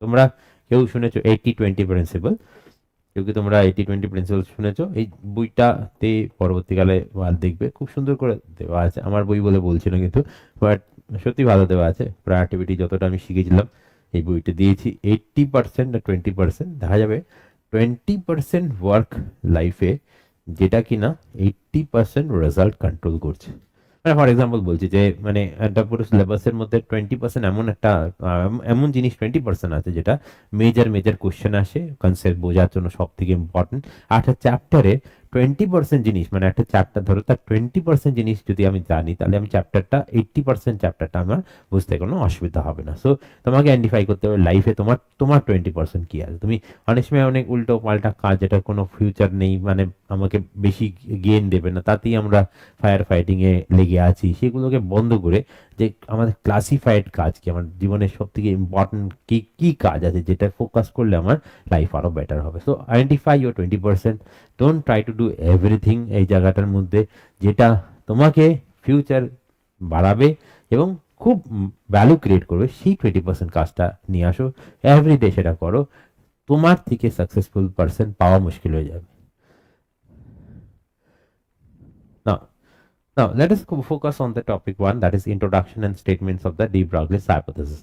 তোমরা কেউ শুনেছো 80-20 প্রিন্সিপাল? কেউ কি তোমরা 80-20 প্রিন্সিপাল শুনেছো? এই বইটাতে পরবর্তীকালে দেখবে খুব সুন্দর করে দেওয়া আছে। আমার বই বলে বলছি না কিন্তু, বাট সত্যি ভালো দেওয়া আছে। প্রোডাক্টিভিটি যতটা আমি শিখেছিলাম এই বইটা দিয়েছি। 80% আর 20% দেখা যাবে 20% ওয়ার্ক লাইফে, যেটা কিনা 80% রেজাল্ট কন্ট্রোল করছে। মানে ফর এক্সাম্পল বলছি যে মানে একটা পুরো সিলেবাসের মধ্যে 20% এমন একটা এমন জিনিস 20% আছে যেটা মেজর মেজর কোশ্চেন আসে কনসেপ্ট বোঝার জন্য, সব থেকে ইম্পর্টেন্ট। আর একটা চ্যাপ্টারে 20% জিনিস, মানে একটা চ্যাপ্টার ধরো তার 20% জিনিস যদি আমি জানি, তাহলে আমি চ্যাপ্টারটা 80% চ্যাপ্টারটা আমার বুঝতে কোনো অসুবিধা হবে না। সো তোমাকে আইডেন্টিফাই করতে হবে লাইফে তোমার তোমার 20% কি আছে। তুমি অনেক সময় অনেক উল্টো পাল্টা কাজ, যেটা কোনো ফিউচার নেই, মানে আমাকে বেশি গেইন দেবে না, তাতেই আমরা ফায়ার ফাইটিং এ লেগে আছি। সেগুলোকে বন্ধ করে যে আমাদের ক্লাসিফাইড কাজ কি, আমার জীবনের সব থেকে ইম্পর্টেন্ট কি কি কাজ আছে যেটা ফোকাস করলে আমার লাইফ আরো বেটার হবে। So identify your 20%। Don't try to do everything এই জায়গাটার মধ্যে, যেটা তোমাকে ফিউচার বাড়াবে এবং খুব ভ্যালু ক্রিয়েট করবে। সেই 20% কাজটা নিয়ে আসো, এভরিডে সেটা করো। তোমার থেকে সাকসেসফুল পার্সন পাওয়া মুশকিল হয়ে যাবে। না, now, let us focus on the topic one, that is introduction and statements of the de Broglie hypothesis.